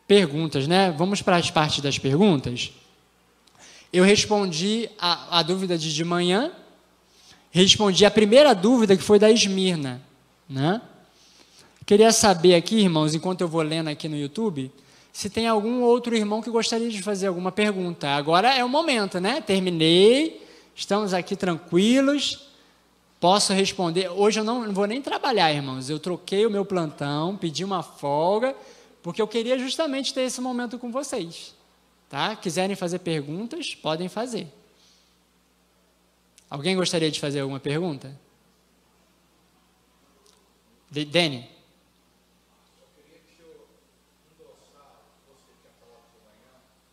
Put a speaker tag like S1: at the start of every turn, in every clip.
S1: perguntas, né? Vamos para as partes das perguntas. Eu respondi a dúvida de manhã, respondi a primeira dúvida, que foi da Esmirna, né? Queria saber aqui, irmãos, enquanto eu vou lendo aqui no YouTube, se tem algum outro irmão que gostaria de fazer alguma pergunta. Agora é o momento, né? Terminei, estamos aqui tranquilos, posso responder. Hoje eu não vou nem trabalhar, irmãos. Eu troquei o meu plantão, pedi uma folga, porque eu queria justamente ter esse momento com vocês. Tá? Quiserem fazer perguntas, podem fazer. Alguém gostaria de fazer alguma pergunta? Dani?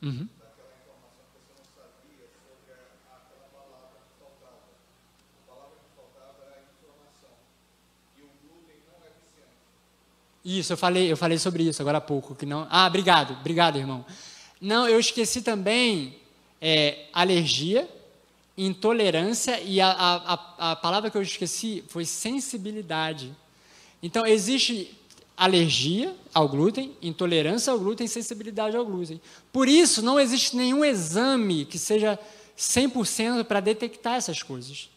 S1: Uhum.
S2: Daquela informação que você não sabia sobre aquela palavra que faltava. A palavra que faltava era a informação. E o glúten não é viciante.
S1: Isso, eu falei sobre isso agora há pouco. Que não... Ah, obrigado, irmão. Não, eu esqueci também alergia, intolerância, e a palavra que eu esqueci foi sensibilidade. Então, existe alergia ao glúten, intolerância ao glúten, sensibilidade ao glúten. Por isso, não existe nenhum exame que seja 100% para detectar essas coisas.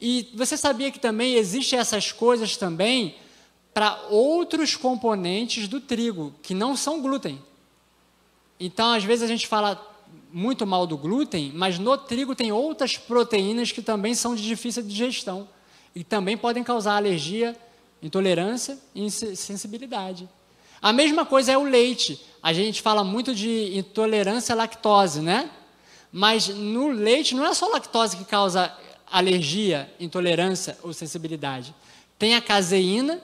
S1: E você sabia que também existem essas coisas também para outros componentes do trigo, que não são glúten. Então, às vezes a gente fala muito mal do glúten, mas no trigo tem outras proteínas que também são de difícil digestão e também podem causar alergia, intolerância e sensibilidade. A mesma coisa é o leite. A gente fala muito de intolerância à lactose, né? Mas no leite não é só lactose que causa alergia, intolerância ou sensibilidade. Tem a caseína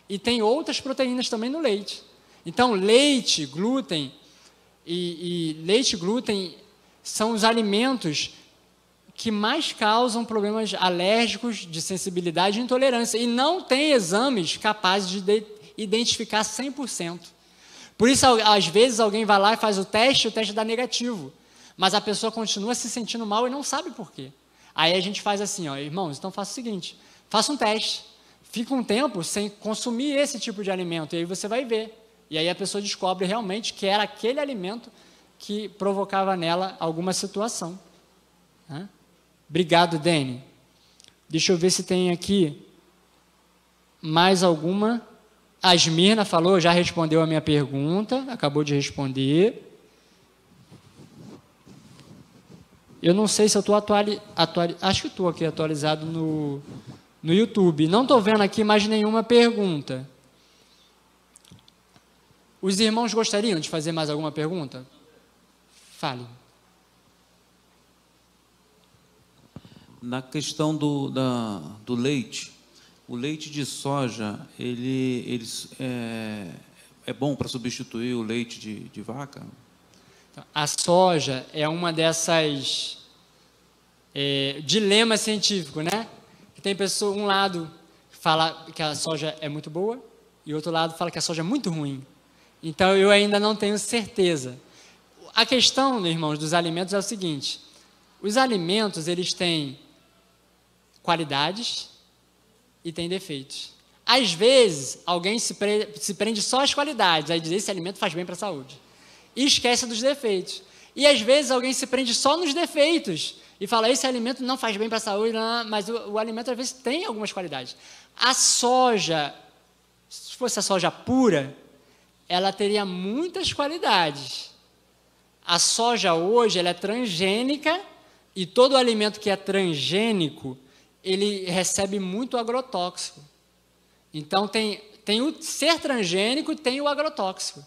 S1: e tem outras proteínas também no leite. Então, leite, glúten leite e glúten são os alimentos que mais causam problemas alérgicos, de sensibilidade e intolerância. E não tem exames capazes de identificar 100%. Por isso, às vezes, alguém vai lá e faz o teste dá negativo. Mas a pessoa continua se sentindo mal e não sabe por quê. Aí a gente faz assim, ó, irmãos, então faça o seguinte, faça um teste. Fica um tempo sem consumir esse tipo de alimento, e aí você vai ver. E aí a pessoa descobre realmente que era aquele alimento que provocava nela alguma situação. Né? Obrigado, Dani. Deixa eu ver se tem aqui mais alguma. A Esmirna falou, já respondeu a minha pergunta, acabou de responder. Eu não sei se eu estou acho que estou aqui atualizado no YouTube. Não estou vendo aqui mais nenhuma pergunta. Os irmãos gostariam de fazer mais alguma pergunta? Fale.
S3: Na questão do leite, o leite de soja, ele é bom para substituir o leite de vaca?
S1: A soja é uma dessas dilemas científicos, né? Tem pessoa, um lado fala que a soja é muito boa e outro lado fala que a soja é muito ruim. Então, eu ainda não tenho certeza. A questão, irmãos, dos alimentos é o seguinte: os alimentos, eles têm qualidades e têm defeitos. Às vezes, alguém se prende só às qualidades, aí diz, esse alimento faz bem para a saúde, e esquece dos defeitos. E às vezes, alguém se prende só nos defeitos, e fala, esse alimento não faz bem para a saúde, não, mas o alimento, às vezes, tem algumas qualidades. A soja, se fosse a soja pura, ela teria muitas qualidades. A soja hoje, ela é transgênica, e todo alimento que é transgênico, ele recebe muito agrotóxico. Então, tem o ser transgênico e tem o agrotóxico.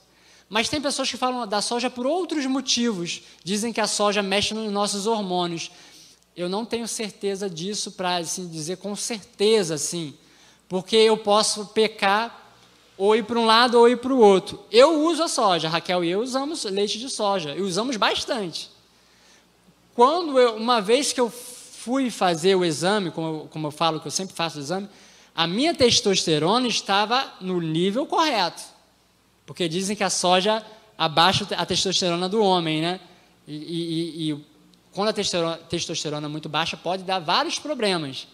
S1: Mas tem pessoas que falam da soja por outros motivos. Dizem que a soja mexe nos nossos hormônios. Eu não tenho certeza disso para assim, dizer com certeza, assim, porque eu posso pecar ou ir para um lado ou ir para o outro. Eu uso a soja, Raquel e eu usamos leite de soja, e usamos bastante. Uma vez que eu fui fazer o exame, como eu falo, que eu sempre faço o exame, a minha testosterona estava no nível correto, porque dizem que a soja abaixa a testosterona do homem, né? E quando a testosterona é muito baixa, pode dar vários problemas.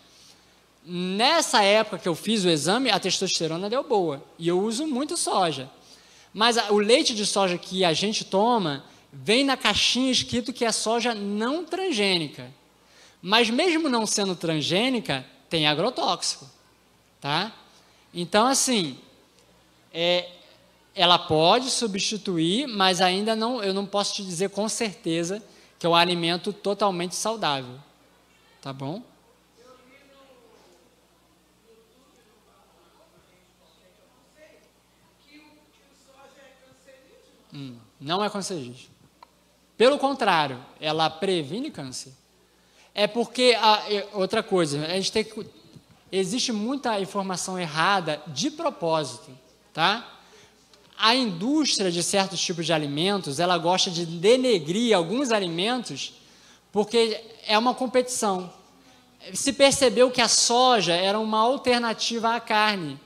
S1: Nessa época que eu fiz o exame, a testosterona deu boa, e eu uso muito soja. Mas o leite de soja que a gente toma vem na caixinha escrito que é soja não transgênica. Mas mesmo não sendo transgênica, tem agrotóxico, tá? Então, assim, ela pode substituir, mas ainda não, eu não posso te dizer com certeza que é um alimento totalmente saudável, tá bom? Não é cancerígeno. Pelo contrário, ela previne câncer. É porque, outra coisa, a gente tem que, existe muita informação errada de propósito, tá? A indústria de certos tipos de alimentos, ela gosta de denegrir alguns alimentos porque é uma competição. Se percebeu que a soja era uma alternativa à carne.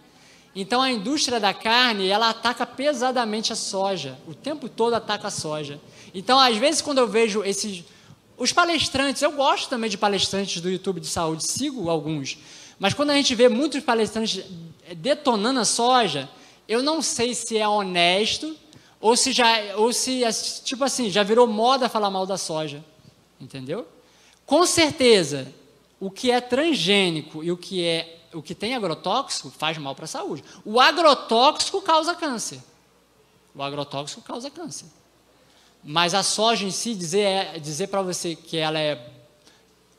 S1: Então, a indústria da carne, ela ataca pesadamente a soja. O tempo todo ataca a soja. Então, às vezes, quando eu vejo os palestrantes, eu gosto também de palestrantes do YouTube de saúde, sigo alguns. Mas quando a gente vê muitos palestrantes detonando a soja, eu não sei se é honesto ou se tipo assim, já virou moda falar mal da soja. Entendeu? Com certeza, o que é transgênico e o que tem agrotóxico faz mal para a saúde. O agrotóxico causa câncer. O agrotóxico causa câncer. Mas a soja em si, dizer para você que ela é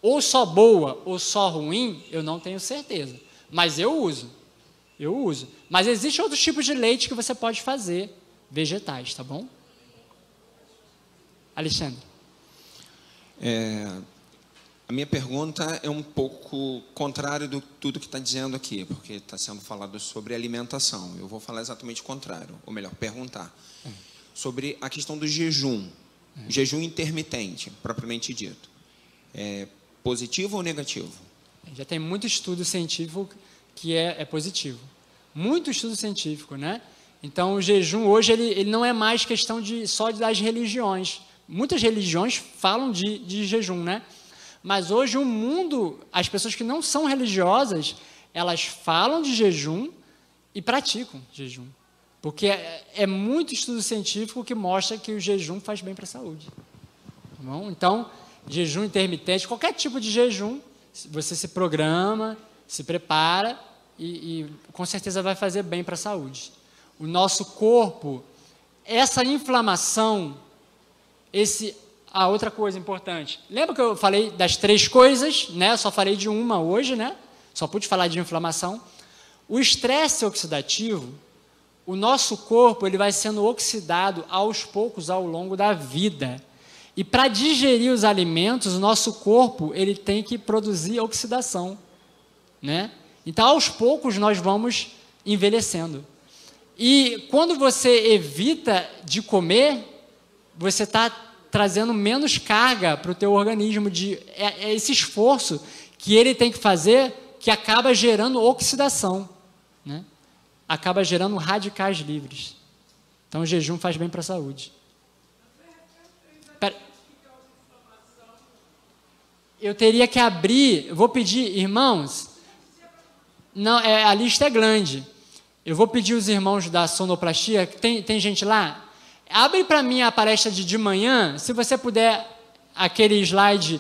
S1: ou só boa ou só ruim, eu não tenho certeza. Mas eu uso. Mas existem outros tipos de leite que você pode fazer, vegetais, tá bom? Alexandre.
S4: A minha pergunta é um pouco contrário do tudo que está dizendo aqui, porque está sendo falado sobre alimentação. Eu vou falar exatamente o contrário, ou melhor, perguntar. Sobre a questão do jejum. Jejum intermitente, propriamente dito. É positivo ou negativo?
S1: Já tem muito estudo científico que é positivo. Muito estudo científico, né? Então, o jejum hoje ele não é mais questão só das religiões. Muitas religiões falam de jejum, né? Mas hoje o mundo, as pessoas que não são religiosas, elas falam de jejum e praticam jejum. Porque é muito estudo científico que mostra que o jejum faz bem para a saúde. Tá bom? Então, jejum intermitente, qualquer tipo de jejum, você se programa, se prepara e com certeza vai fazer bem para a saúde. O nosso corpo, essa inflamação, outra coisa importante. Lembra que eu falei das 3 coisas, né? Só falei de uma hoje, né? Só pude falar de inflamação. O estresse oxidativo, o nosso corpo ele vai sendo oxidado aos poucos ao longo da vida. E para digerir os alimentos, o nosso corpo ele tem que produzir oxidação, né? Então, aos poucos, nós vamos envelhecendo. E quando você evita de comer, você está trazendo menos carga para o teu organismo, esse esforço que ele tem que fazer, que acaba gerando oxidação, né? Acaba gerando radicais livres. Então, o jejum faz bem para a saúde. Eu teria que abrir, vou pedir, irmãos, não, a lista é grande. Eu vou pedir os irmãos da sonoplastia, tem gente lá? Abre para mim a palestra de manhã, se você puder, aquele slide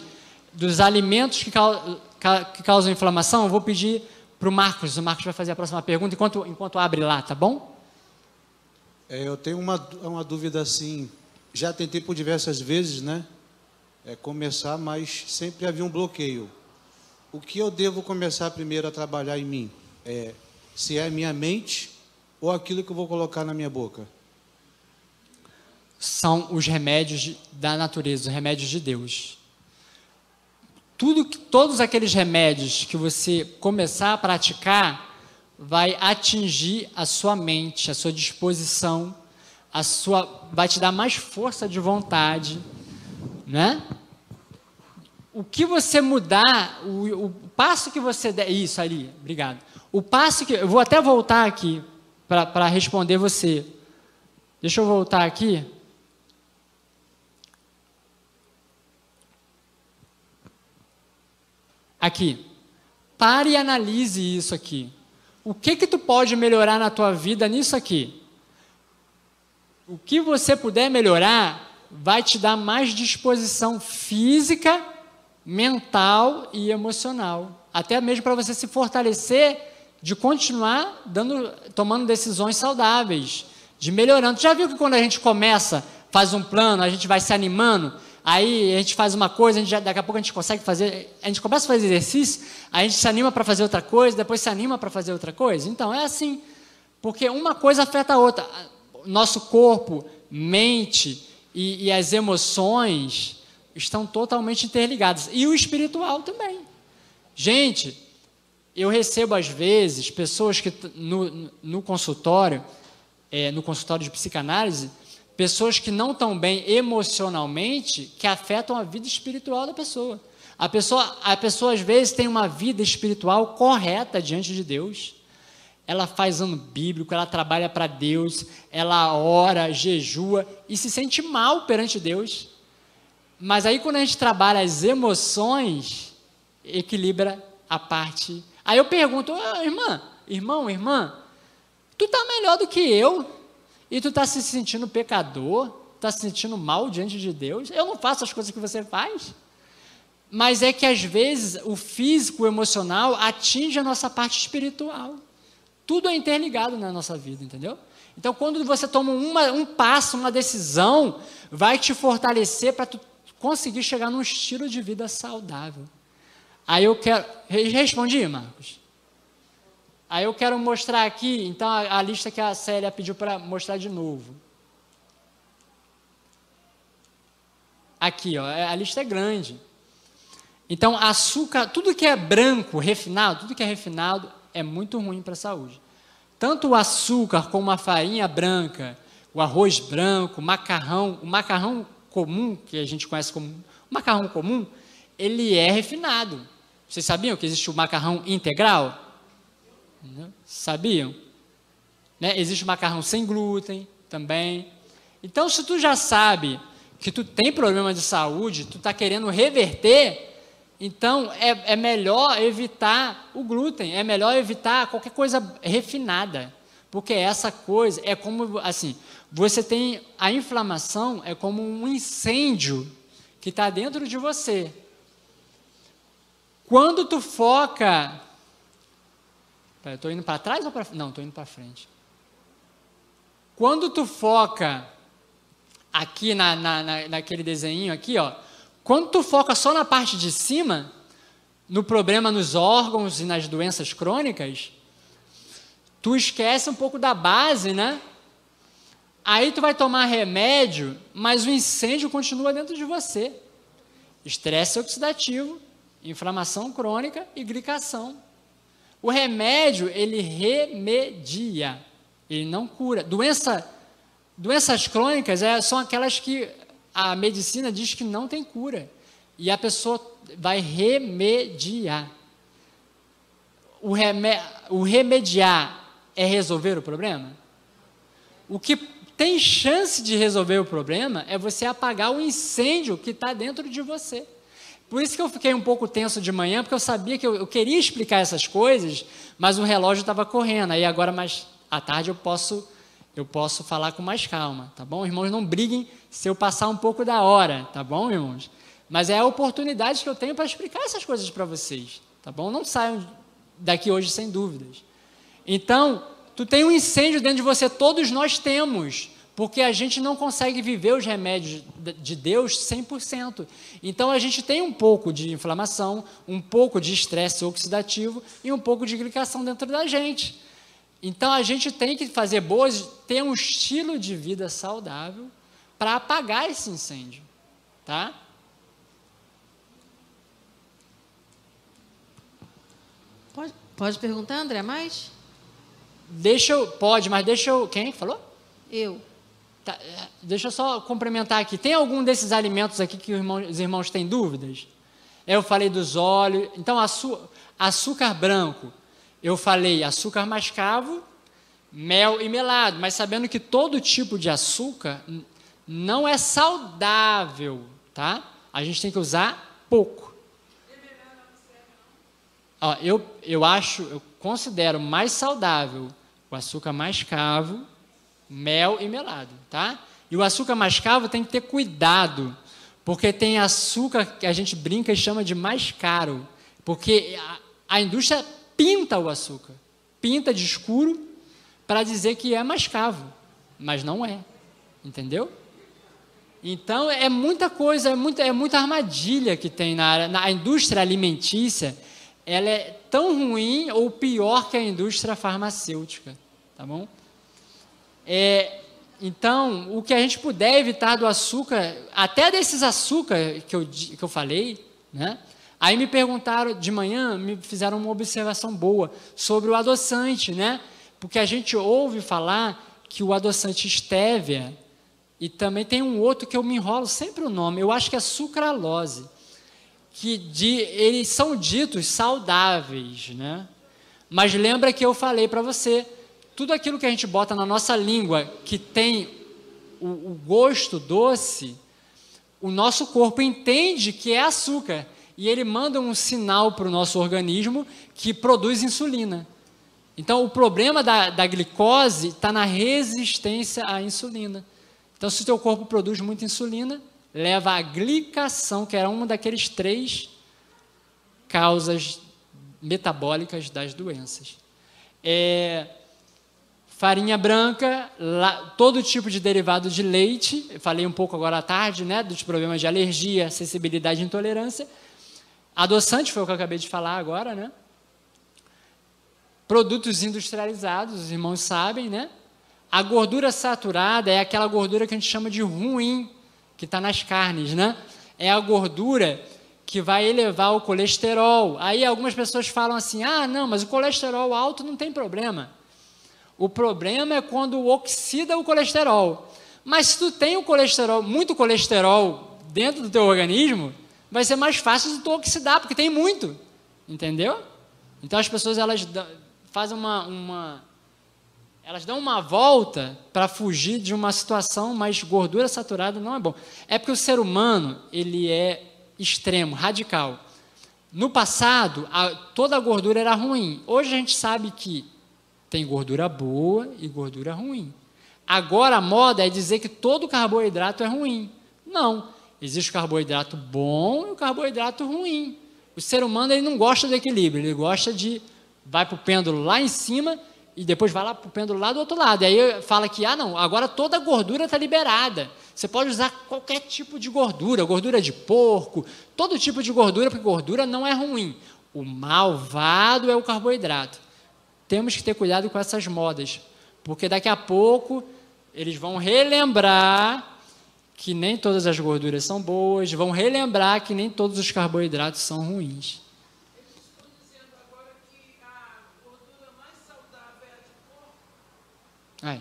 S1: dos alimentos que causam inflamação, eu vou pedir para o Marcos vai fazer a próxima pergunta, enquanto abre lá, tá bom?
S5: Eu tenho uma dúvida assim, já tentei por diversas vezes, né? Começar, mas sempre havia um bloqueio. O que eu devo começar primeiro a trabalhar em mim? Se é a minha mente ou aquilo que eu vou colocar na minha boca?
S1: São os remédios da natureza, os remédios de Deus. Todos aqueles remédios que você começar a praticar, vai atingir a sua mente, a sua disposição, vai te dar mais força de vontade, né? O que você mudar, o passo que você der, isso ali, obrigado. O passo que, eu vou até voltar aqui para responder você. Deixa eu voltar aqui. Aqui. Pare e analise isso aqui. O que tu pode melhorar na tua vida nisso aqui? O que você puder melhorar vai te dar mais disposição física, mental e emocional. Até mesmo para você se fortalecer de continuar tomando decisões saudáveis, de melhorando. Já viu que quando a gente começa, faz um plano, a gente vai se animando, aí a gente faz uma coisa, daqui a pouco a gente consegue fazer, a gente começa a fazer exercício, aí a gente se anima para fazer outra coisa, depois se anima para fazer outra coisa. Então, é assim, porque uma coisa afeta a outra. Nosso corpo, mente e as emoções estão totalmente interligadas. E o espiritual também. Gente, eu recebo às vezes pessoas que no consultório de psicanálise, pessoas que não estão bem emocionalmente, que afetam a vida espiritual da pessoa. A pessoa às vezes tem uma vida espiritual correta diante de Deus. Ela faz ano bíblico, ela trabalha para Deus, ela ora, jejua e se sente mal perante Deus. Mas aí quando a gente trabalha as emoções, equilibra a parte. Aí eu pergunto, irmã, tu está melhor do que eu? E tu está se sentindo pecador? Está se sentindo mal diante de Deus? Eu não faço as coisas que você faz. Mas é que às vezes o físico, o emocional atinge a nossa parte espiritual. Tudo é interligado na nossa vida, entendeu? Então, quando você toma um passo, uma decisão, vai te fortalecer para tu conseguir chegar num estilo de vida saudável. Aí eu quero... Respondi, Marcos? Aí eu quero mostrar aqui, então, a lista que a Célia pediu para mostrar de novo. Aqui, ó, a lista é grande. Então, açúcar, tudo que é branco, refinado, é muito ruim para a saúde. Tanto o açúcar como a farinha branca, o arroz branco, o macarrão comum, que a gente conhece como macarrão comum, ele é refinado. Vocês sabiam que existe o macarrão integral? Sabiam? Né? Existe o macarrão sem glúten também. Então, se tu já sabe que tu tem problema de saúde, tu está querendo reverter, então é melhor evitar o glúten, é melhor evitar qualquer coisa refinada, porque essa coisa é como, assim, você tem, a inflamação é como um incêndio que está dentro de você. Quando tu foca... Eu estou indo para trás ou para frente? Não, estou indo para frente. Quando tu foca aqui naquele desenho aqui, ó, quando tu foca só na parte de cima, no problema nos órgãos e nas doenças crônicas, tu esquece um pouco da base, né? Aí tu vai tomar remédio, mas o incêndio continua dentro de você. Estresse oxidativo, inflamação crônica e glicação. O remédio, ele remedia, ele não cura. Doenças crônicas são aquelas que a medicina diz que não tem cura. E a pessoa vai remediar. O remediar é resolver o problema? O que tem chance de resolver o problema é você apagar o incêndio que está dentro de você. Por isso que eu fiquei um pouco tenso de manhã, porque eu sabia que eu queria explicar essas coisas, mas o relógio estava correndo. Aí agora, mais à tarde, eu posso falar com mais calma, tá bom? Irmãos, não briguem se eu passar um pouco da hora, tá bom, irmãos? Mas é a oportunidade que eu tenho para explicar essas coisas para vocês, tá bom? Não saiam daqui hoje sem dúvidas. Então, tu tem um incêndio dentro de você, todos nós temos, porque a gente não consegue viver os remédios de Deus 100%. Então, a gente tem um pouco de inflamação, um pouco de estresse oxidativo e um pouco de glicação dentro da gente. Então, a gente tem que fazer ter um estilo de vida saudável para apagar esse incêndio, tá?
S6: Pode perguntar, André, mais?
S1: Pode, mas deixa eu... Quem falou?
S6: Eu.
S1: Tá, deixa eu só complementar aqui. Tem algum desses alimentos aqui que os irmãos têm dúvidas? Eu falei dos óleos. Então, açúcar branco. Eu falei açúcar mascavo, mel e melado. Mas sabendo que todo tipo de açúcar não é saudável, tá? A gente tem que usar pouco. Ó, eu considero mais saudável o açúcar mascavo, Mel e melado, tá? E o açúcar mascavo tem que ter cuidado, porque tem açúcar que a gente brinca e chama de mais caro, porque a indústria pinta o açúcar, pinta de escuro para dizer que é mascavo, mas não é, entendeu? Então, é muita coisa, é muita armadilha que tem na área. A indústria alimentícia, ela é tão ruim ou pior que a indústria farmacêutica, tá bom? Então, o que a gente puder evitar do açúcar, até desses açúcares que eu falei, né? Aí me perguntaram de manhã, me fizeram uma observação boa sobre o adoçante, né? Porque a gente ouve falar que o adoçante estévia, e também tem um outro que eu me enrolo sempre o nome, eu acho que é sucralose, eles são ditos saudáveis, né? Mas lembra que eu falei para você, tudo aquilo que a gente bota na nossa língua que tem o gosto doce, o nosso corpo entende que é açúcar e ele manda um sinal para o nosso organismo que produz insulina. Então, o problema da glicose está na resistência à insulina. Então, se o teu corpo produz muita insulina, leva à glicação, que era uma daqueles 3 causas metabólicas das doenças. Farinha branca, todo tipo de derivado de leite, eu falei um pouco agora à tarde, né, dos problemas de alergia, sensibilidade e intolerância. Adoçante, foi o que eu acabei de falar agora, né? Produtos industrializados, os irmãos sabem, né? A gordura saturada é aquela gordura que a gente chama de ruim, que está nas carnes, né? É a gordura que vai elevar o colesterol. Aí algumas pessoas falam assim, não, mas o colesterol alto não tem problema. O problema é quando oxida o colesterol. Mas se tu tem muito colesterol dentro do teu organismo, vai ser mais fácil de tu oxidar, porque tem muito, entendeu? Então as pessoas elas fazem elas dão uma volta para fugir de uma situação, mas gordura saturada não é bom. É porque o ser humano, ele é extremo, radical. No passado, toda a gordura era ruim. Hoje a gente sabe que tem gordura boa e gordura ruim. Agora a moda é dizer que todo carboidrato é ruim. Não, existe o carboidrato bom e o carboidrato ruim. O ser humano ele não gosta do equilíbrio, ele gosta vai para o pêndulo lá em cima e depois vai lá para o pêndulo lá do outro lado. E aí fala que, não, agora toda a gordura está liberada. Você pode usar qualquer tipo de gordura, gordura de porco, todo tipo de gordura, porque gordura não é ruim. O malvado é o carboidrato. Temos que ter cuidado com essas modas, porque daqui a pouco eles vão relembrar que nem todas as gorduras são boas, vão relembrar que nem todos os carboidratos são ruins.
S7: Eles estão dizendo agora que a gordura mais saudável é a de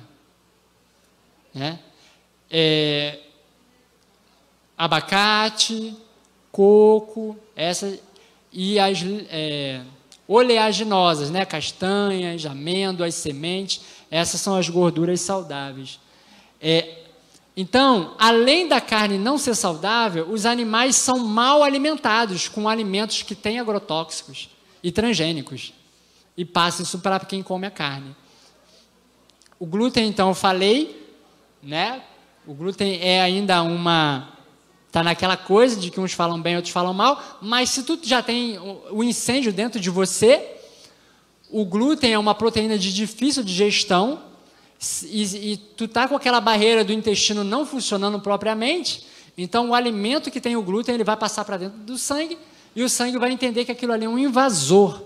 S7: porco.
S1: Abacate, coco, e as oleaginosas, né? Castanhas, amêndoas, sementes, essas são as gorduras saudáveis. Então, além da carne não ser saudável, os animais são mal alimentados com alimentos que têm agrotóxicos e transgênicos. E passa isso para quem come a carne. O glúten, então, eu falei, né? O glúten é ainda está naquela coisa de que uns falam bem, outros falam mal, mas se tu já tem o incêndio dentro de você, o glúten é uma proteína de difícil digestão, e tu está com aquela barreira do intestino não funcionando propriamente, então o alimento que tem o glúten ele vai passar para dentro do sangue, e o sangue vai entender que aquilo ali é um invasor,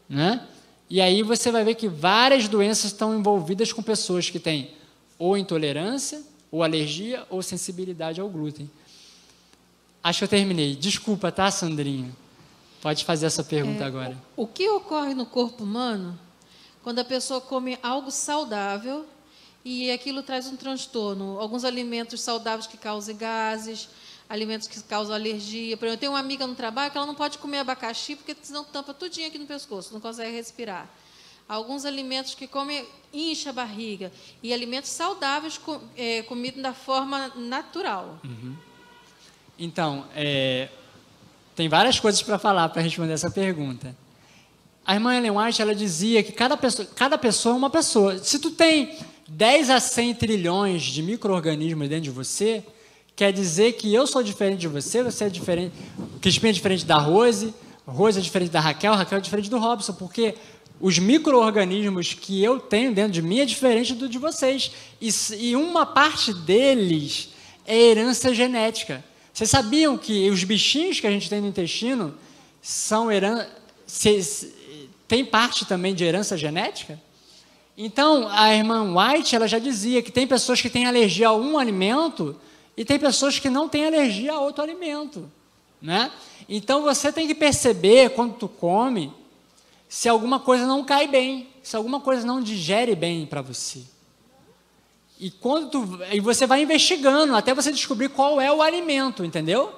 S1: né? E aí você vai ver que várias doenças estão envolvidas com pessoas que têm ou intolerância, ou alergia, ou sensibilidade ao glúten. Acho que eu terminei. Desculpa, tá, Sandrinha? Pode fazer essa pergunta agora.
S6: O que ocorre no corpo humano quando a pessoa come algo saudável e aquilo traz um transtorno? Alguns alimentos saudáveis que causam gases, alimentos que causam alergia. Por exemplo, eu tenho uma amiga no trabalho que ela não pode comer abacaxi porque senão tampa tudinho aqui no pescoço, não consegue respirar. Alguns alimentos que comem incha a barriga. E alimentos saudáveis comidos da forma natural.
S1: Uhum. Então, tem várias coisas para falar para responder essa pergunta. A irmã Ellen White ela dizia que cada pessoa é uma pessoa. Se tu tem 10 a 100 trilhões de micro-organismos dentro de você, quer dizer que eu sou diferente de você, você é diferente, o Crispim é diferente da Rose, Rose é diferente da Raquel, Raquel é diferente do Robson, porque os micro-organismos que eu tenho dentro de mim é diferente do de vocês. E uma parte deles é herança genética. Vocês sabiam que os bichinhos que a gente tem no intestino são tem parte também de herança genética? Então, a irmã White, ela já dizia que tem pessoas que têm alergia a um alimento e tem pessoas que não têm alergia a outro alimento, né? Então, você tem que perceber, quando tu come, se alguma coisa não cai bem, se alguma coisa não digere bem para você. E você vai investigando até você descobrir qual é o alimento, entendeu?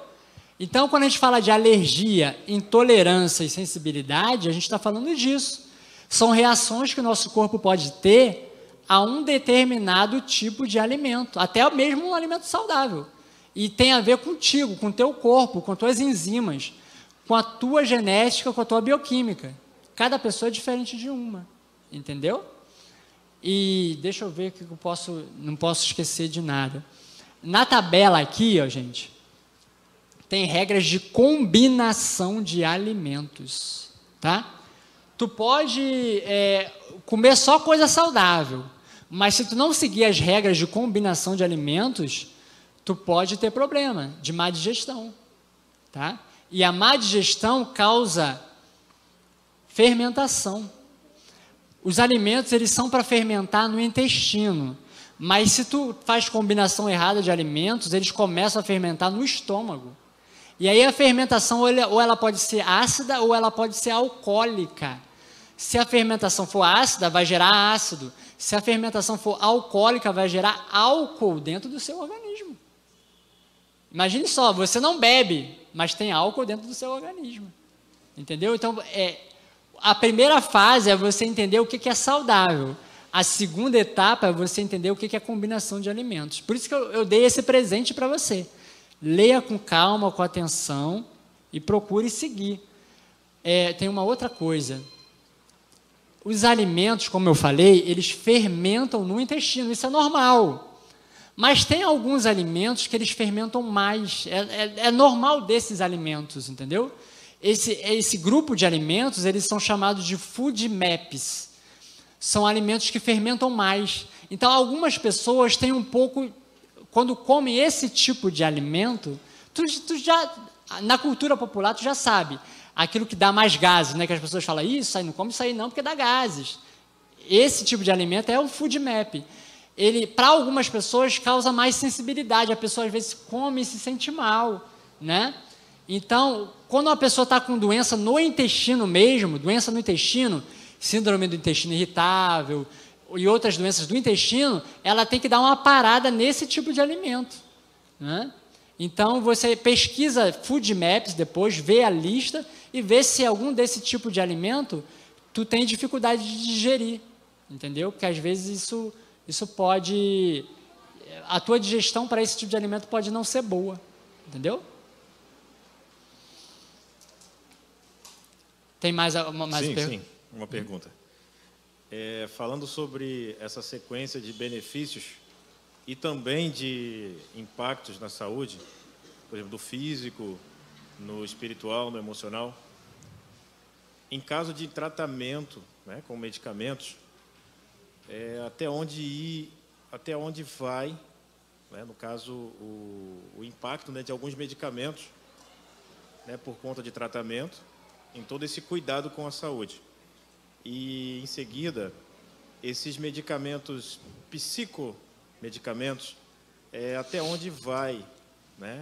S1: Então, quando a gente fala de alergia, intolerância e sensibilidade, a gente está falando disso. São reações que o nosso corpo pode ter a um determinado tipo de alimento, até mesmo um alimento saudável. E tem a ver contigo, com o teu corpo, com as tuas enzimas, com a tua genética, com a tua bioquímica. Cada pessoa é diferente de uma, entendeu? E deixa eu ver que não posso esquecer de nada. Na tabela aqui, ó, gente, tem regras de combinação de alimentos, tá? Tu pode comer só coisa saudável, mas se tu não seguir as regras de combinação de alimentos, tu pode ter problema de má digestão, tá? E a má digestão causa fermentação. Os alimentos, eles são para fermentar no intestino, mas se tu faz combinação errada de alimentos, eles começam a fermentar no estômago. E aí a fermentação, ou ela pode ser ácida, ou ela pode ser alcoólica. Se a fermentação for ácida, vai gerar ácido. Se a fermentação for alcoólica, vai gerar álcool dentro do seu organismo. Imagine só, você não bebe, mas tem álcool dentro do seu organismo. Entendeu? Então, a primeira fase é você entender o que é saudável. A segunda etapa é você entender o que é combinação de alimentos. Por isso que eu dei esse presente para você. Leia com calma, com atenção e procure seguir. Tem uma outra coisa. Os alimentos, como eu falei, eles fermentam no intestino, isso é normal. Mas tem alguns alimentos que eles fermentam mais. É normal desses alimentos, entendeu? Esse grupo de alimentos, eles são chamados de food maps. São alimentos que fermentam mais. Então, algumas pessoas têm um pouco... Quando comem esse tipo de alimento, tu já, na cultura popular, tu já sabe. Aquilo que dá mais gases, né? Que as pessoas falam, isso aí não come isso aí não, porque dá gases. Esse tipo de alimento é o food map. Ele, para algumas pessoas, causa mais sensibilidade. A pessoa, às vezes, come e se sente mal, né? Então, quando uma pessoa está com doença no intestino mesmo, doença no intestino, síndrome do intestino irritável e outras doenças do intestino, ela tem que dar uma parada nesse tipo de alimento, né? Então, você pesquisa food maps depois, vê a lista e vê se algum desse tipo de alimento tu tem dificuldade de digerir, entendeu? Porque às vezes isso pode... A tua digestão para esse tipo de alimento pode não ser boa, entendeu? Tem mais uma pergunta?
S8: Sim, uma pergunta. Falando sobre essa sequência de benefícios e também de impactos na saúde, por exemplo, do físico, no espiritual, no emocional, em caso de tratamento, né, com medicamentos, até onde vai, né, no caso, o impacto, né, de alguns medicamentos, né, por conta de tratamento, em todo esse cuidado com a saúde. E, em seguida, esses medicamentos, psicomedicamentos, até onde vai, né,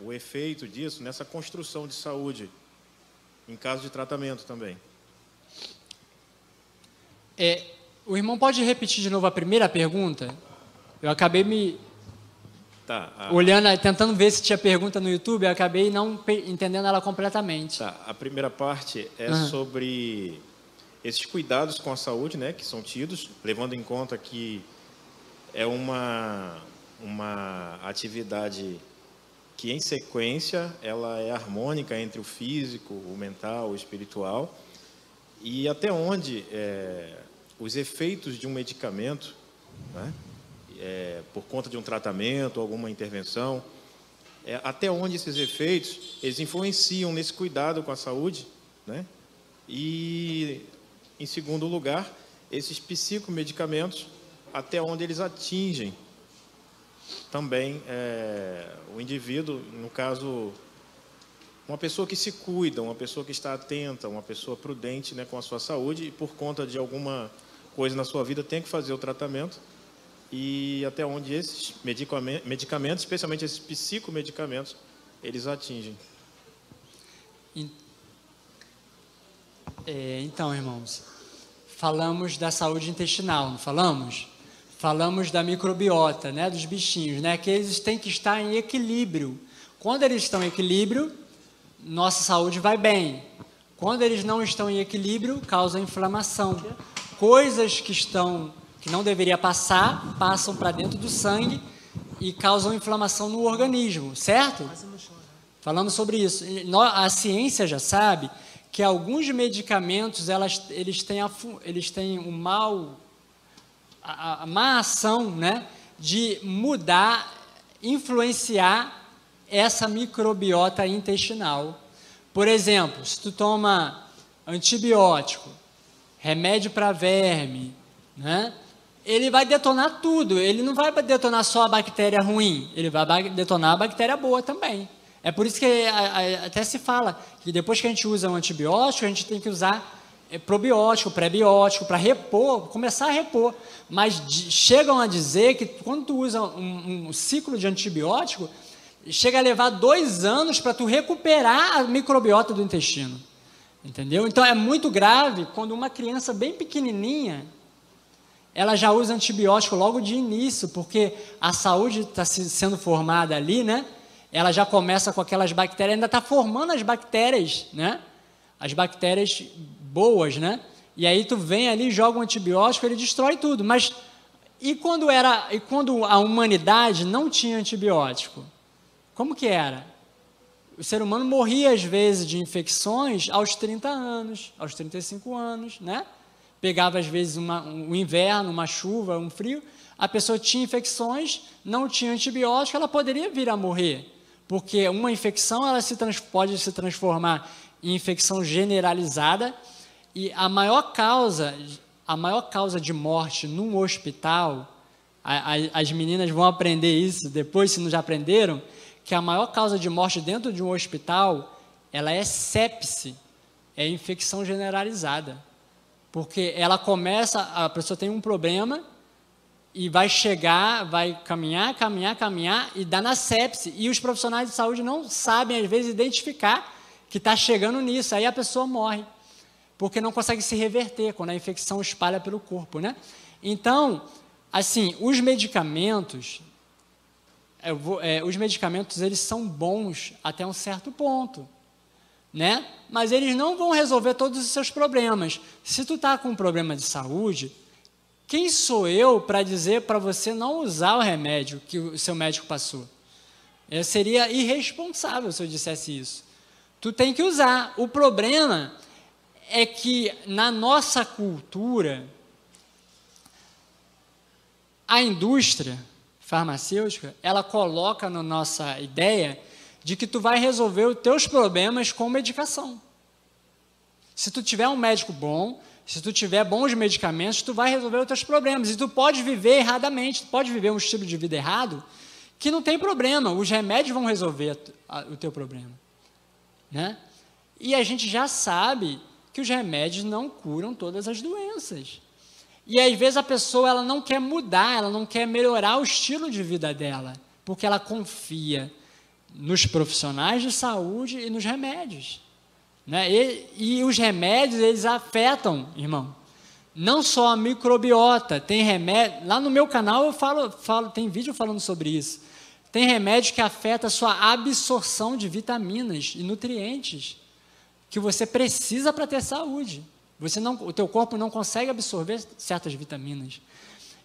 S8: o efeito disso nessa construção de saúde, em caso de tratamento também.
S1: O irmão pode repetir de novo a primeira pergunta? Eu acabei olhando, tentando ver se tinha pergunta no YouTube, eu acabei não entendendo ela completamente.
S8: Tá, a primeira parte é sobre esses cuidados com a saúde, né, que são tidos, levando em conta que é uma atividade que, em sequência, ela é harmônica entre o físico, o mental, o espiritual, e até onde os efeitos de um medicamento, né? Por conta de um tratamento, alguma intervenção, até onde esses efeitos eles influenciam nesse cuidado com a saúde, né? E, em segundo lugar, esses psicomedicamentos, até onde eles atingem também o indivíduo, no caso, uma pessoa que se cuida, uma pessoa que está atenta, uma pessoa prudente, né, com a sua saúde, e por conta de alguma coisa na sua vida tem que fazer o tratamento, e até onde esses medicamentos, especialmente esses psicomedicamentos, eles atingem.
S1: Então, irmãos, falamos da saúde intestinal, não falamos? Falamos da microbiota, né, dos bichinhos, né, que eles têm que estar em equilíbrio. Quando eles estão em equilíbrio, nossa saúde vai bem. Quando eles não estão em equilíbrio, causa inflamação. Coisas que não deveria passar, passam para dentro do sangue e causam inflamação no organismo, certo? Falamos sobre isso. A ciência já sabe que alguns medicamentos eles têm a má ação, né, de mudar, influenciar essa microbiota intestinal. Por exemplo, se tu toma antibiótico, remédio para verme, né, ele vai detonar tudo. Ele não vai detonar só a bactéria ruim, ele vai detonar a bactéria boa também. É por isso que até se fala que depois que a gente usa um antibiótico, a gente tem que usar probiótico, pré-biótico, para repor, começar a repor. Mas chegam a dizer que quando tu usa um ciclo de antibiótico, chega a levar 2 anos para tu recuperar a microbiota do intestino. Entendeu? Então é muito grave quando uma criança bem pequenininha, ela já usa antibiótico logo de início, porque a saúde está sendo formada ali, né? Ela já começa com aquelas bactérias, ainda está formando as bactérias, né? As bactérias boas, né? E aí tu vem ali, joga um antibiótico, ele destrói tudo. Mas e quando a humanidade não tinha antibiótico? Como que era? O ser humano morria às vezes de infecções aos 30 anos, aos 35 anos, né? Pegava às vezes um inverno, uma chuva, um frio, a pessoa tinha infecções, não tinha antibiótico, ela poderia vir a morrer. Porque uma infecção pode se transformar em infecção generalizada, e a maior causa de morte num hospital, as meninas vão aprender isso depois, se não já aprenderam, que a maior causa de morte dentro de um hospital, ela é sepse, é infecção generalizada. Porque a pessoa tem um problema, e vai caminhar, e dá na sepse. E os profissionais de saúde não sabem, às vezes, identificar que está chegando nisso. Aí a pessoa morre, porque não consegue se reverter quando a infecção espalha pelo corpo, né? Então, assim, os medicamentos, eles são bons até um certo ponto, né? Mas eles não vão resolver todos os seus problemas. Se tu está com um problema de saúde, quem sou eu para dizer para você não usar o remédio que o seu médico passou? Eu seria irresponsável se eu dissesse isso. Tu tem que usar. O problema é que na nossa cultura, a indústria farmacêutica, ela coloca na nossa ideia de que tu vai resolver os teus problemas com medicação. Se tu tiver um médico bom, se tu tiver bons medicamentos, tu vai resolver os teus problemas. E tu pode viver erradamente, tu pode viver um estilo de vida errado, que não tem problema, os remédios vão resolver o teu problema, né? E a gente já sabe que os remédios não curam todas as doenças. E às vezes a pessoa ela não quer mudar, ela não quer melhorar o estilo de vida dela, porque ela confia nos profissionais de saúde e nos remédios, né? E os remédios, eles afetam, irmão, não só a microbiota. Tem remédio, lá no meu canal eu falo, tem vídeo falando sobre isso. Tem remédio que afeta a sua absorção de vitaminas e nutrientes que você precisa para ter saúde. O teu corpo não consegue absorver certas vitaminas.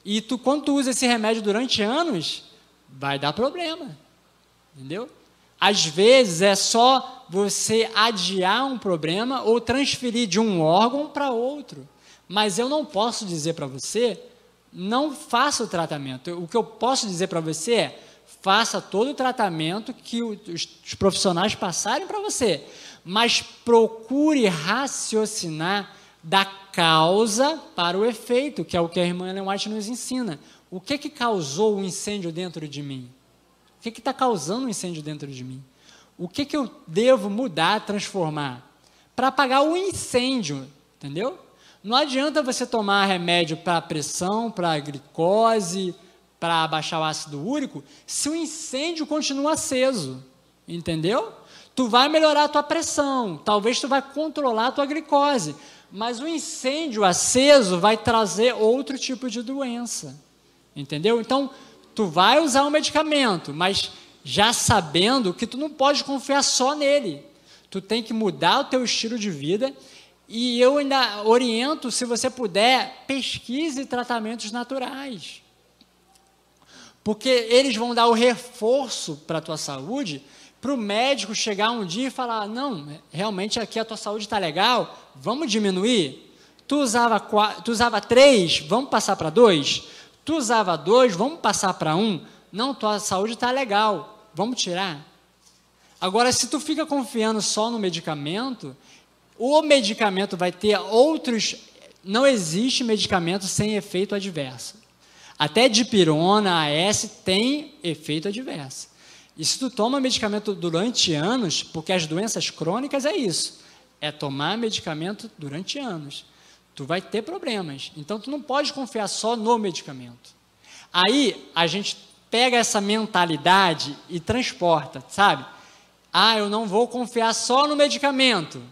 S1: E quando tu usa esse remédio durante anos, vai dar problema. Entendeu? Às vezes é só você adiar um problema ou transferir de um órgão para outro. Mas eu não posso dizer para você não faça o tratamento. O que eu posso dizer para você é, faça todo o tratamento que os profissionais passarem para você, mas procure raciocinar da causa para o efeito, que é o que a irmã Ellen White nos ensina. O que causou o incêndio dentro de mim? O que está causando o incêndio dentro de mim? O que eu devo mudar, transformar? Para apagar o incêndio, entendeu? Não adianta você tomar remédio para pressão, para glicose, para abaixar o ácido úrico, se o incêndio continua aceso, entendeu? Tu vai melhorar a tua pressão, talvez tu vai controlar a tua glicose, mas o incêndio aceso vai trazer outro tipo de doença, entendeu? Então, tu vai usar um medicamento, mas já sabendo que tu não pode confiar só nele, tu tem que mudar o teu estilo de vida. E eu ainda oriento, se você puder, pesquise tratamentos naturais. Porque eles vão dar o reforço para a tua saúde, para o médico chegar um dia e falar, não, realmente aqui a tua saúde está legal, vamos diminuir? Tu usava 3, vamos passar para 2? Tu usava 2, vamos passar para 1? Não, tua saúde está legal, vamos tirar? Agora, se tu fica confiando só no medicamento, o medicamento vai ter outros... Não existe medicamento sem efeito adverso. Até dipirona, AS, tem efeito adverso. E se tu toma medicamento durante anos, porque as doenças crônicas é isso, é tomar medicamento durante anos. Tu vai ter problemas. Então, tu não pode confiar só no medicamento. Aí, a gente pega essa mentalidade e transporta, sabe? Ah, eu não vou confiar só no medicamento,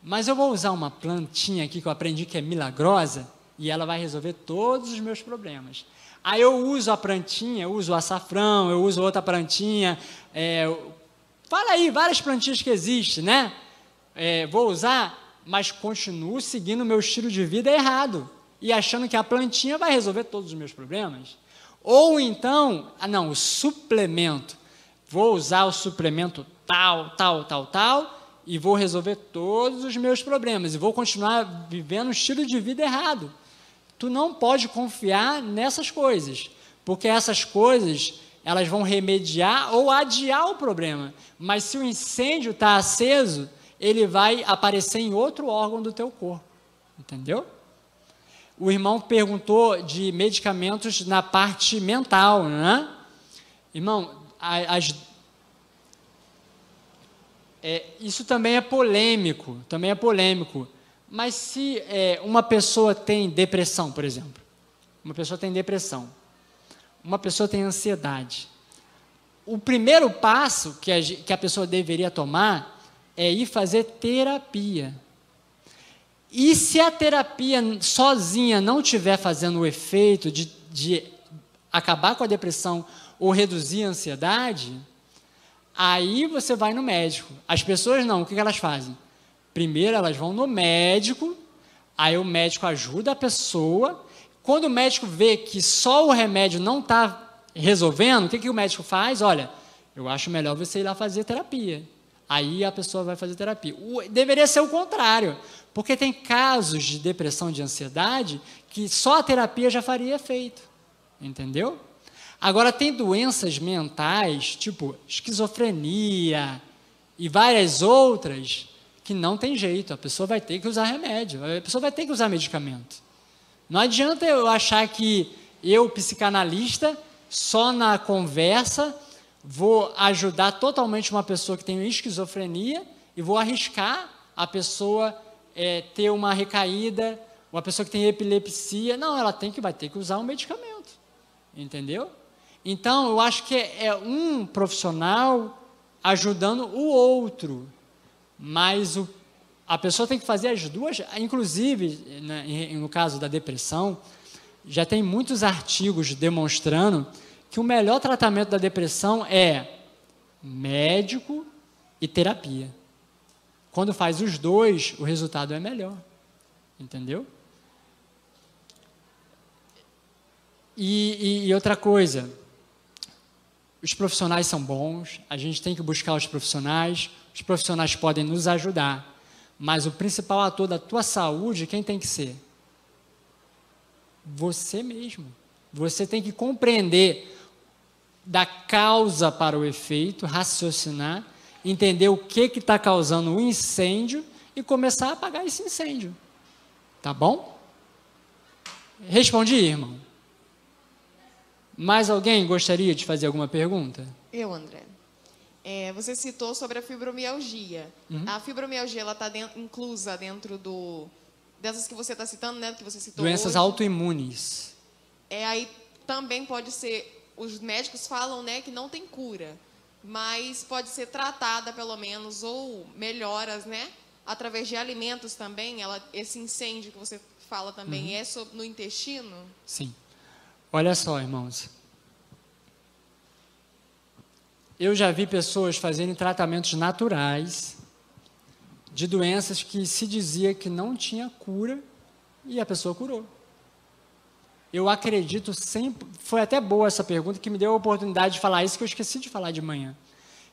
S1: mas eu vou usar uma plantinha aqui que eu aprendi que é milagrosa e ela vai resolver todos os meus problemas. Aí eu uso a plantinha, eu uso o açafrão, eu uso outra plantinha, fala aí, várias plantinhas que existem, né? Vou usar, mas continuo seguindo o meu estilo de vida errado e achando que a plantinha vai resolver todos os meus problemas. Ou então, o suplemento. Vou usar o suplemento tal, e vou resolver todos os meus problemas, e vou continuar vivendo um estilo de vida errado. Tu não pode confiar nessas coisas, porque essas coisas, elas vão remediar ou adiar o problema, mas se o incêndio está aceso, ele vai aparecer em outro órgão do teu corpo, entendeu? O irmão perguntou de medicamentos na parte mental, né? Irmão, isso também é polêmico, mas se uma pessoa tem depressão, por exemplo, uma pessoa tem ansiedade, o primeiro passo que a pessoa deveria tomar é ir fazer terapia. E se a terapia sozinha não estiver fazendo o efeito de acabar com a depressão ou reduzir a ansiedade, aí você vai no médico. As pessoas não, o que elas fazem? Primeiro elas vão no médico, aí o médico ajuda a pessoa. Quando o médico vê que só o remédio não está resolvendo, o que o médico faz? Olha, eu acho melhor você ir lá fazer terapia. Aí a pessoa vai fazer terapia. Deveria ser o contrário, porque tem casos de depressão, de ansiedade, que só a terapia já faria efeito, entendeu? Agora, tem doenças mentais, tipo esquizofrenia e várias outras, que não tem jeito, a pessoa vai ter que usar remédio, a pessoa vai ter que usar medicamento. Não adianta eu achar que eu, psicanalista, só na conversa, vou ajudar totalmente uma pessoa que tem esquizofrenia e vou arriscar a pessoa ter uma recaída, uma pessoa que tem epilepsia. Não, ela vai ter que usar um medicamento, entendeu? Então, eu acho que é um profissional ajudando o outro, mas a pessoa tem que fazer as duas. Inclusive, no caso da depressão, já tem muitos artigos demonstrando que o melhor tratamento da depressão é médico e terapia. Quando faz os dois, o resultado é melhor, entendeu? E outra coisa, os profissionais são bons, a gente tem que buscar os profissionais podem nos ajudar, mas o principal ator da tua saúde, quem tem que ser? Você mesmo. Você tem que compreender da causa para o efeito, raciocinar, entender o que está causando o incêndio e começar a apagar esse incêndio. Tá bom? Respondi, irmão. Mais alguém gostaria de fazer alguma pergunta?
S9: Eu, André. Você citou sobre a fibromialgia. A fibromialgia, ela está inclusa dentro dessas que você está citando, né? Que você citou
S1: Doenças
S9: hoje.
S1: autoimunes.
S9: Aí também pode ser, os médicos falam, né, que não tem cura, mas pode ser tratada pelo menos, ou melhoras, né? Através de alimentos também. Esse incêndio que você fala também no intestino?
S1: Sim. Olha só, irmãos. Eu já vi pessoas fazerem tratamentos naturais de doenças que se dizia que não tinha cura e a pessoa curou. Eu acredito sempre... Foi até boa essa pergunta que me deu a oportunidade de falar isso, que eu esqueci de falar de manhã.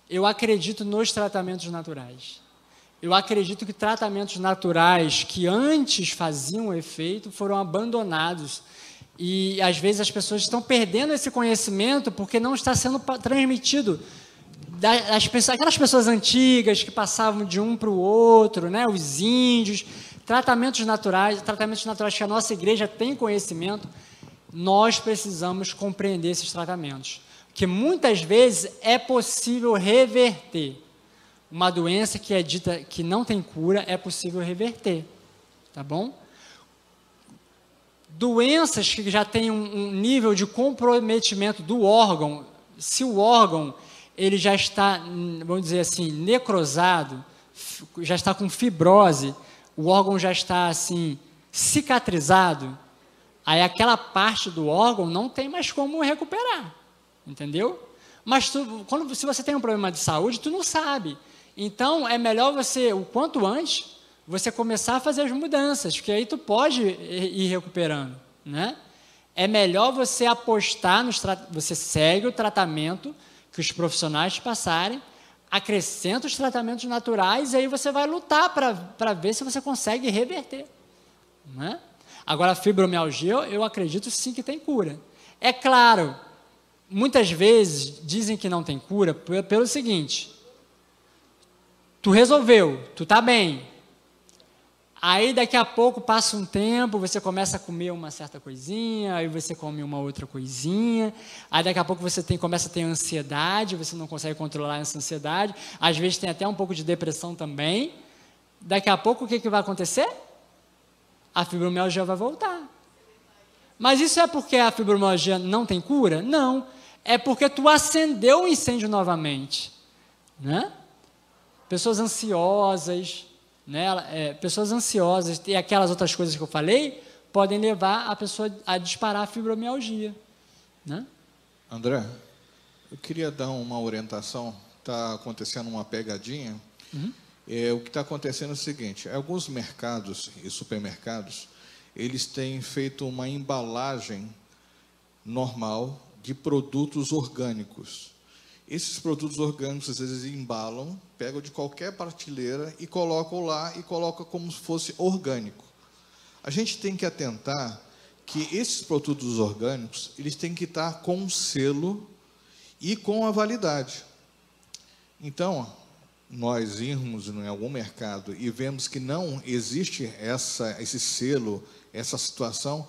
S1: Eu acredito nos tratamentos naturais. Eu acredito que tratamentos naturais que antes faziam efeito foram abandonados. E, às vezes, as pessoas estão perdendo esse conhecimento porque não está sendo transmitido. Aquelas pessoas antigas que passavam de um para o outro, né? Os índios, tratamentos naturais que a nossa igreja tem conhecimento, nós precisamos compreender esses tratamentos. Porque muitas vezes é possível reverter. Uma doença que é dita que não tem cura, é possível reverter. Tá bom? Doenças que já têm um nível de comprometimento do órgão, se o órgão ele já está, vamos dizer assim, necrosado, já está com fibrose, o órgão já está assim, cicatrizado, aí aquela parte do órgão não tem mais como recuperar, entendeu? Mas se você tem um problema de saúde, tu não sabe. Então, é melhor você, o quanto antes, você começar a fazer as mudanças, porque aí tu pode ir recuperando, né? É melhor você apostar, você segue o tratamento que os profissionais te passarem, acrescenta os tratamentos naturais, e aí você vai lutar para ver se você consegue reverter, né? Agora, a fibromialgia, eu acredito sim que tem cura. É claro, muitas vezes dizem que não tem cura pelo seguinte: tu resolveu, tu está bem. Aí, daqui a pouco, passa um tempo, você começa a comer uma certa coisinha, aí você come uma outra coisinha, aí daqui a pouco você começa a ter ansiedade, você não consegue controlar essa ansiedade, às vezes tem até um pouco de depressão também. Daqui a pouco, o que vai acontecer? A fibromialgia vai voltar. Mas isso é porque a fibromialgia não tem cura? Não. É porque tu acendeu o incêndio novamente, né? Pessoas ansiosas, né? Pessoas ansiosas e aquelas outras coisas que eu falei podem levar a pessoa a disparar a fibromialgia, né?
S2: André, eu queria dar uma orientação. Está acontecendo uma pegadinha. O que está acontecendo é o seguinte: alguns mercados e supermercados, eles têm feito uma embalagem normal de produtos orgânicos. Esses produtos orgânicos, às vezes, embalam, pegam de qualquer prateleira e colocam lá, e colocam como se fosse orgânico. A gente tem que atentar que esses produtos orgânicos, eles têm que estar com um selo e com a validade. Então, nós irmos em algum mercado e vemos que não existe esse selo, essa situação,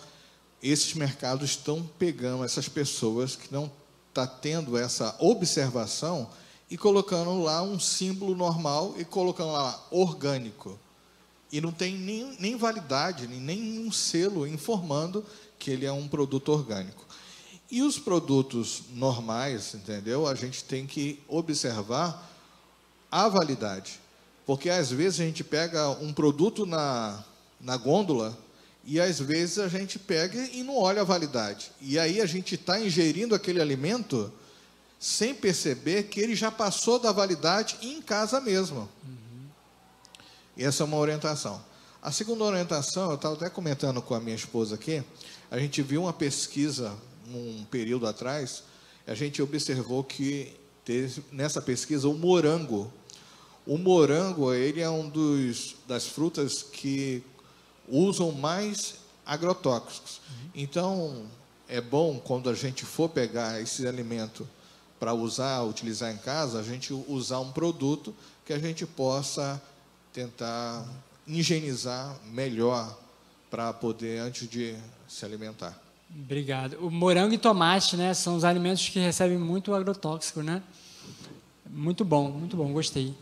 S2: esses mercados estão pegando essas pessoas que não está tendo essa observação e colocando lá um símbolo normal e colocando lá orgânico. E não tem nem validade, nem um selo informando que ele é um produto orgânico. E os produtos normais, entendeu? A gente tem que observar a validade. Porque, às vezes, a gente pega um produto na gôndola e, às vezes, a gente pega e não olha a validade. E aí a gente está ingerindo aquele alimento sem perceber que ele já passou da validade em casa mesmo. Essa é uma orientação. A segunda orientação, eu estava até comentando com a minha esposa aqui, a gente viu uma pesquisa, um período atrás, a gente observou que teve, nessa pesquisa, o morango. O morango, ele é das frutas que usam mais agrotóxicos. Então, é bom, quando a gente for pegar esse alimento para utilizar em casa, a gente usar um produto que a gente possa tentar higienizar melhor para poder, antes de se alimentar.
S1: Obrigado. O morango e tomate, né, são os alimentos que recebem muito agrotóxico, né? Muito bom, gostei.